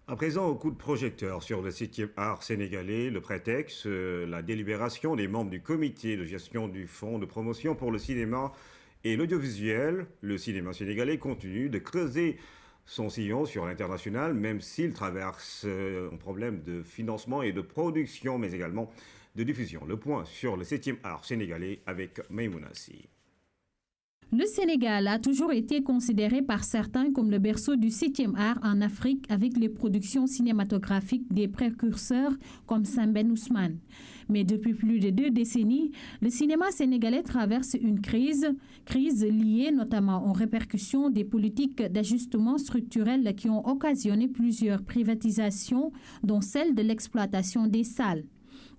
À présent, au coup de projecteur sur le 7e art sénégalais, le prétexte, la délibération des membres du comité de gestion du fonds de promotion pour le cinéma et l'audiovisuel. Le cinéma sénégalais continue de creuser son sillon sur l'international, même s'il traverse un problème de financement et de production, mais également de diffusion. Le point sur le 7e art sénégalais avec Maïmounassi. Le Sénégal a toujours été considéré par certains comme le berceau du 7e art en Afrique avec les productions cinématographiques des précurseurs comme Sembène Ousmane. Mais depuis plus de 2 décennies, le cinéma sénégalais traverse une crise liée notamment aux répercussions des politiques d'ajustement structurel qui ont occasionné plusieurs privatisations, dont celle de l'exploitation des salles.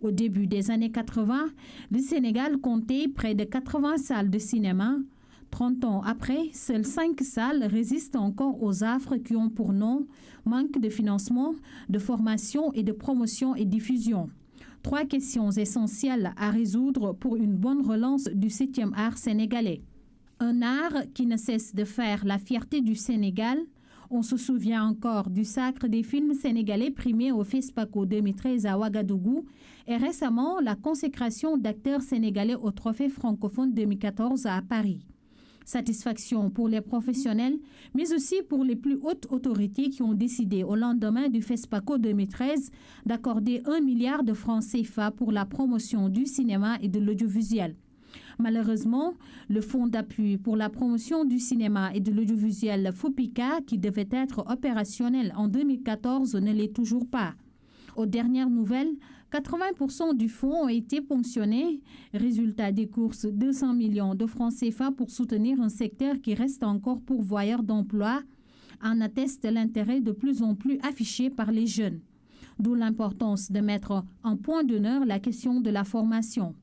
Au début des années 80, le Sénégal comptait près de 80 salles de cinéma. 30 ans après, seules 5 salles résistent encore aux affres qui ont pour nom manque de financement, de formation et de promotion et diffusion. 3 questions essentielles à résoudre pour une bonne relance du 7e art sénégalais. Un art qui ne cesse de faire la fierté du Sénégal. On se souvient encore du sacre des films sénégalais primés au FESPACO 2013 à Ouagadougou et récemment la consécration d'acteurs sénégalais au Trophée francophone 2014 à Paris. Satisfaction pour les professionnels, mais aussi pour les plus hautes autorités qui ont décidé au lendemain du FESPACO 2013 d'accorder 1 milliard de francs CFA pour la promotion du cinéma et de l'audiovisuel. Malheureusement, le fonds d'appui pour la promotion du cinéma et de l'audiovisuel FOPICA, qui devait être opérationnel en 2014, ne l'est toujours pas. Aux dernières nouvelles, 80% du fonds ont été ponctionnés. Résultat des courses, 200 millions de francs CFA pour soutenir un secteur qui reste encore pourvoyeur d'emplois, en atteste l'intérêt de plus en plus affiché par les jeunes. D'où l'importance de mettre en point d'honneur la question de la formation.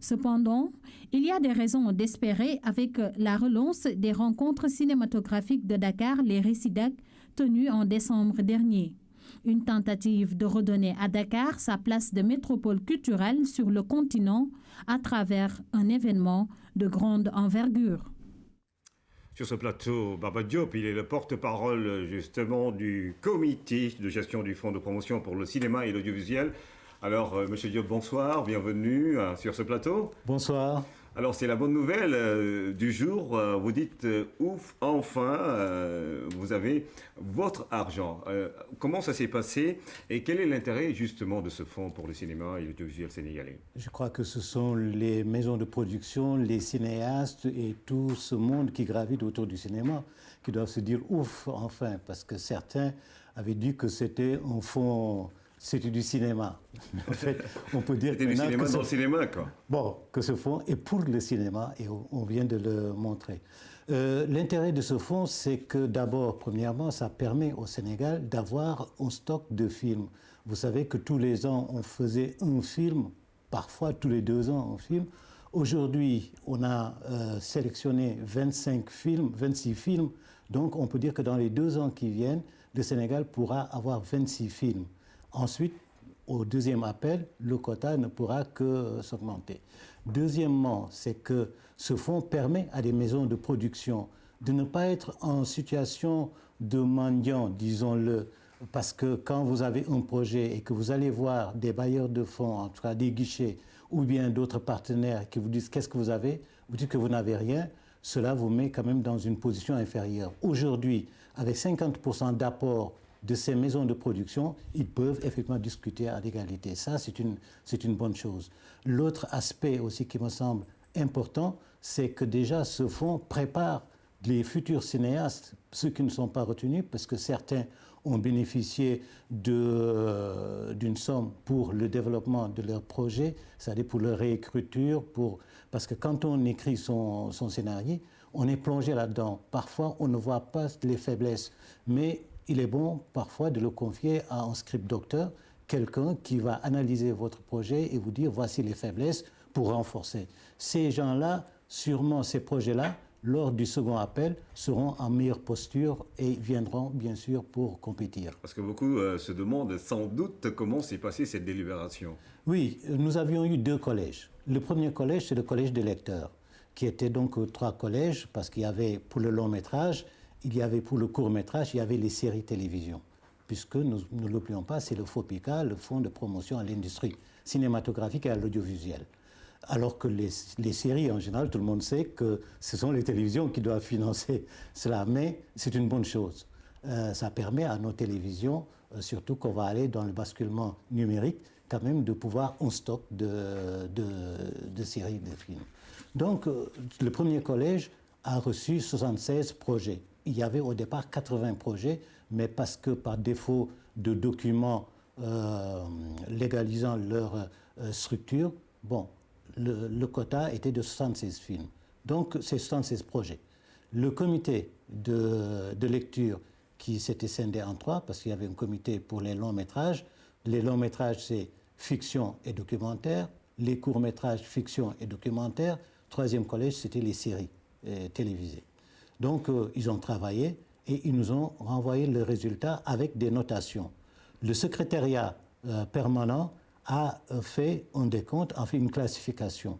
Cependant, il y a des raisons d'espérer avec la relance des rencontres cinématographiques de Dakar, les RECIDAC, tenues en décembre dernier. Une tentative de redonner à Dakar sa place de métropole culturelle sur le continent à travers un événement de grande envergure. Sur ce plateau, Baba Diop, il est le porte-parole justement du comité de gestion du fonds de promotion pour le cinéma et l'audiovisuel. Alors, Monsieur Diop, bonsoir, bienvenue sur ce plateau. Bonsoir. Alors, c'est la bonne nouvelle du jour. Vous dites, ouf, enfin, vous avez votre argent. Comment ça s'est passé et quel est l'intérêt justement de ce fonds pour le cinéma et l'audiovisuel sénégalais? Je crois que ce sont les maisons de production, les cinéastes et tout ce monde qui gravite autour du cinéma qui doivent se dire ouf, enfin, parce que certains avaient dit que c'était un fonds... C'était du cinéma. En fait, on peut dire c'était du cinéma dans le cinéma, quoi. Bon, que ce fonds est pour le cinéma et on vient de le montrer. L'intérêt de ce fonds, c'est que d'abord, premièrement, ça permet au Sénégal d'avoir un stock de films. Vous savez que tous les ans, on faisait un film, parfois tous les 2 ans, un film. Aujourd'hui, on a sélectionné 25 films, 26 films. Donc, on peut dire que dans les 2 ans qui viennent, le Sénégal pourra avoir 26 films. Ensuite, au deuxième appel, le quota ne pourra que s'augmenter. Deuxièmement, c'est que ce fonds permet à des maisons de production de ne pas être en situation de mendiant, disons-le, parce que quand vous avez un projet et que vous allez voir des bailleurs de fonds, en tout cas des guichets, ou bien d'autres partenaires qui vous disent qu'est-ce que vous avez, vous dites que vous n'avez rien, cela vous met quand même dans une position inférieure. Aujourd'hui, avec 50% d'apport de ces maisons de production, ils peuvent effectivement discuter à l'égalité. Ça, c'est une bonne chose. L'autre aspect aussi qui me semble important, c'est que déjà ce fonds prépare les futurs cinéastes, ceux qui ne sont pas retenus, parce que certains ont bénéficié d'une somme pour le développement de leur projet, c'est-à-dire pour leur réécriture, parce que quand on écrit son scénario, on est plongé là-dedans. Parfois, on ne voit pas les faiblesses, mais il est bon parfois de le confier à un script docteur, quelqu'un qui va analyser votre projet et vous dire voici les faiblesses pour renforcer. Ces gens-là, sûrement ces projets-là, lors du second appel, seront en meilleure posture et viendront bien sûr pour compétir. Parce que beaucoup se demandent sans doute comment s'est passée cette délibération. Oui, nous avions eu 2 collèges. Le premier collège, c'est le collège des lecteurs, qui était donc 3 collèges, parce qu'il y avait pour le long métrage, il y avait pour le court métrage, il y avait les séries télévision. puisque nous ne l'oublions pas, c'est le FOPICA, le Fonds de promotion à l'industrie cinématographique et à l'audiovisuel. Alors que les séries, en général, tout le monde sait que ce sont les télévisions qui doivent financer cela, mais c'est une bonne chose. Ça permet à nos télévisions, surtout qu'on va aller dans le basculement numérique, quand même de pouvoir en stock de séries, de films. Donc, le premier collège a reçu 76 projets. Il y avait au départ 80 projets, mais parce que par défaut de documents légalisant leur structure, bon, le quota était de 76 films. Donc, c'est 76 projets. Le comité de lecture qui s'était scindé en trois, parce qu'il y avait un comité pour les longs métrages. Les longs métrages, c'est fiction et documentaire. Les courts métrages, fiction et documentaire. Troisième collège, c'était les séries télévisées. Donc, ils ont travaillé et ils nous ont renvoyé le résultat avec des notations. Le secrétariat permanent a fait un décompte, a fait une classification,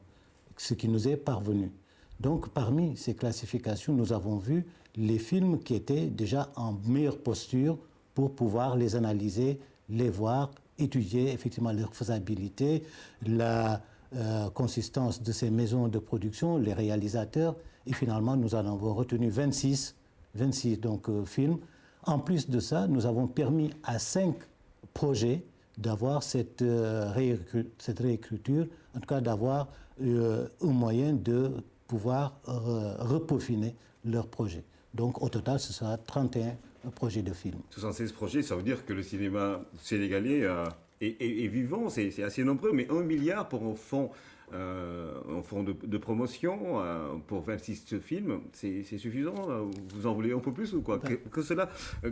ce qui nous est parvenu. Donc, parmi ces classifications, nous avons vu les films qui étaient déjà en meilleure posture pour pouvoir les analyser, les voir, étudier effectivement leur faisabilité, la consistance de ces maisons de production, les réalisateurs, et finalement, nous en avons retenu 26 donc, films. En plus de ça, nous avons permis à 5 projets d'avoir cette réécriture, en tout cas d'avoir un moyen de pouvoir repeaufiner leur projet. Donc au total, ce sera 31 projets de films. 76 projets, ça veut dire que le cinéma sénégalais est vivant, c'est assez nombreux, mais 1 milliard pour un fonds de promotion pour 26 films, c'est suffisant? Vous en voulez un peu plus ou quoi?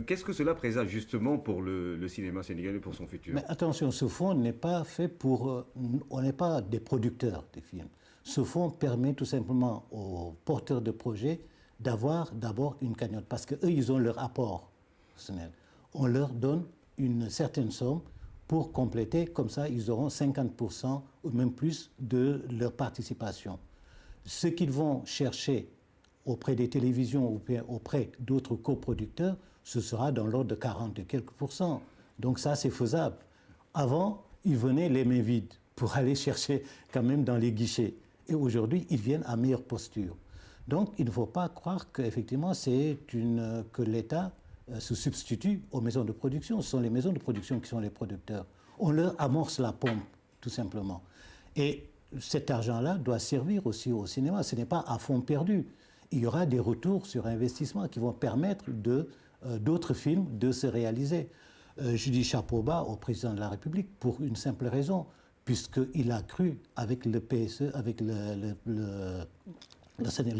Qu'est-ce que cela présage justement pour le cinéma sénégalais, pour son futur? Mais attention, ce fonds n'est pas fait pour... on n'est pas des producteurs de films. Ce fonds permet tout simplement aux porteurs de projets d'avoir d'abord une cagnotte, parce qu'eux, ils ont leur apport personnel. On leur donne une certaine somme pour compléter, comme ça, ils auront 50% ou même plus de leur participation. Ce qu'ils vont chercher auprès des télévisions ou auprès d'autres coproducteurs, ce sera dans l'ordre de 40 et quelques %. Donc ça, c'est faisable. Avant, ils venaient les mains vides pour aller chercher quand même dans les guichets. Et aujourd'hui, ils viennent à meilleure posture. Donc, il ne faut pas croire qu'effectivement, que l'État se substitue aux maisons de production. Ce sont les maisons de production qui sont les producteurs. On leur amorce la pompe, tout simplement. Et cet argent-là doit servir aussi au cinéma. Ce n'est pas à fond perdu. Il y aura des retours sur investissement qui vont permettre d'autres films de se réaliser. Je dis chapeau bas au président de la République pour une simple raison, puisqu'il a cru avec le PSE, avec le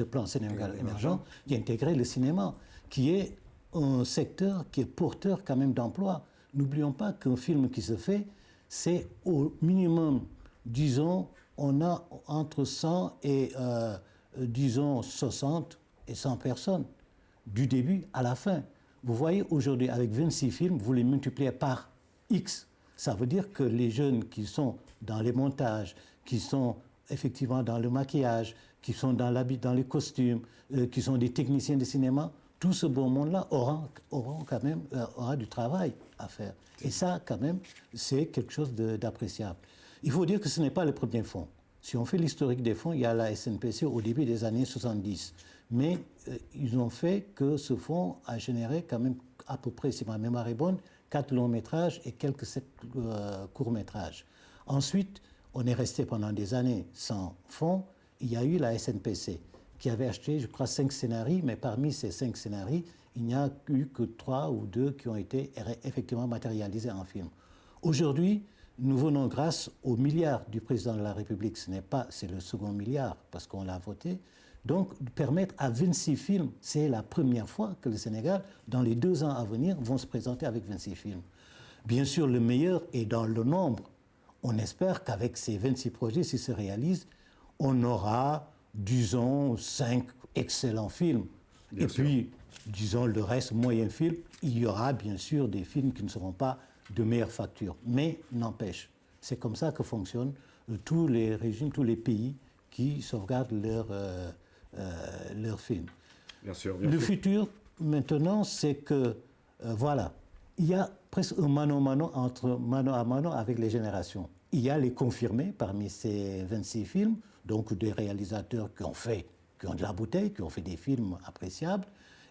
plan Sénégal émergent, d'intégrer le cinéma, qui est un secteur qui est porteur quand même d'emploi. N'oublions pas qu'un film qui se fait, c'est au minimum, disons, on a entre 100 et, disons, 60 et 100 personnes, du début à la fin. Vous voyez, aujourd'hui, avec 26 films, vous les multipliez par X. Ça veut dire que les jeunes qui sont dans les montages, qui sont effectivement dans le maquillage, qui sont dans les costumes, qui sont des techniciens de cinéma, tout ce beau monde-là aura du travail à faire. Et ça, quand même, c'est quelque chose d'appréciable. Il faut dire que ce n'est pas le premier fonds. Si on fait l'historique des fonds, il y a la SNPC au début des années 70. Mais ils ont fait que ce fonds a généré quand même à peu près, si ma mémoire est bonne, 4 longs métrages et quelques 7 courts métrages. Ensuite, on est resté pendant des années sans fonds. Il y a eu la SNPC qui avait acheté, je crois, 5 scénarios, mais parmi ces 5 scénarios, il n'y a eu que 3 ou 2 qui ont été effectivement matérialisés en film. Aujourd'hui, nous venons grâce au milliard du président de la République, c'est le second milliard parce qu'on l'a voté, donc permettre à 26 films, c'est la première fois que le Sénégal, dans les 2 ans à venir, vont se présenter avec 26 films. Bien sûr, le meilleur est dans le nombre. On espère qu'avec ces 26 projets, s'ils se réalisent, on aura, disons, 5 excellents films. Bien sûr. Puis, disons, le reste, moyen film, il y aura bien sûr des films qui ne seront pas de meilleure facture. Mais n'empêche, c'est comme ça que fonctionnent tous les régimes, tous les pays qui sauvegardent leurs films. Bien sûr, le futur, maintenant, c'est que, voilà, il y a presque un mano à mano avec les générations. Il y a les confirmés parmi ces 26 films, donc des réalisateurs qui ont de la bouteille, qui ont fait des films appréciables.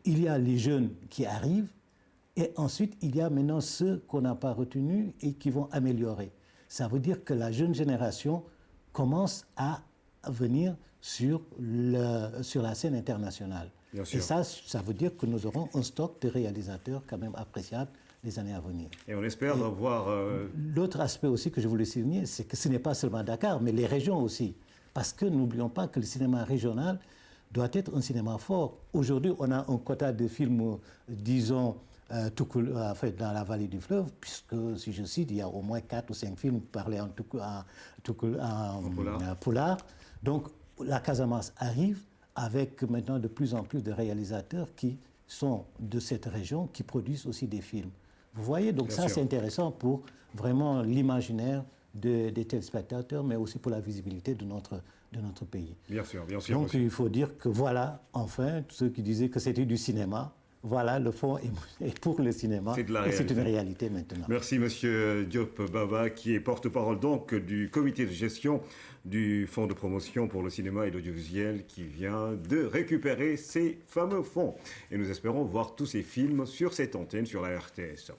Il y a les jeunes qui arrivent. Et ensuite, il y a maintenant ceux qu'on n'a pas retenus et qui vont améliorer. Ça veut dire que la jeune génération commence à venir sur la scène internationale. Et ça veut dire que nous aurons un stock de réalisateurs quand même appréciables les années à venir. Et on espère voir... L'autre aspect aussi que je voulais souligner, c'est que ce n'est pas seulement Dakar, mais les régions aussi. Parce que n'oublions pas que le cinéma régional doit être un cinéma fort. Aujourd'hui, on a un quota de films, disons, dans la vallée du fleuve, puisque, si je cite, il y a au moins 4 ou 5 films parlés en poulard. Donc, la Casamance arrive avec maintenant de plus en plus de réalisateurs qui sont de cette région, qui produisent aussi des films. Vous voyez, donc ça, c'est intéressant pour vraiment l'imaginaire des téléspectateurs, mais aussi pour la visibilité de notre pays. Bien sûr, bien sûr. Donc, il faut dire que voilà, enfin, ceux qui disaient que c'était du cinéma, voilà, le fond est pour le cinéma. C'est une réalité maintenant. Merci, Monsieur Diop Baba, qui est porte-parole donc du comité de gestion du Fonds de promotion pour le cinéma et l'audiovisuel, qui vient de récupérer ces fameux fonds. Et nous espérons voir tous ces films sur cette antenne, sur la RTS.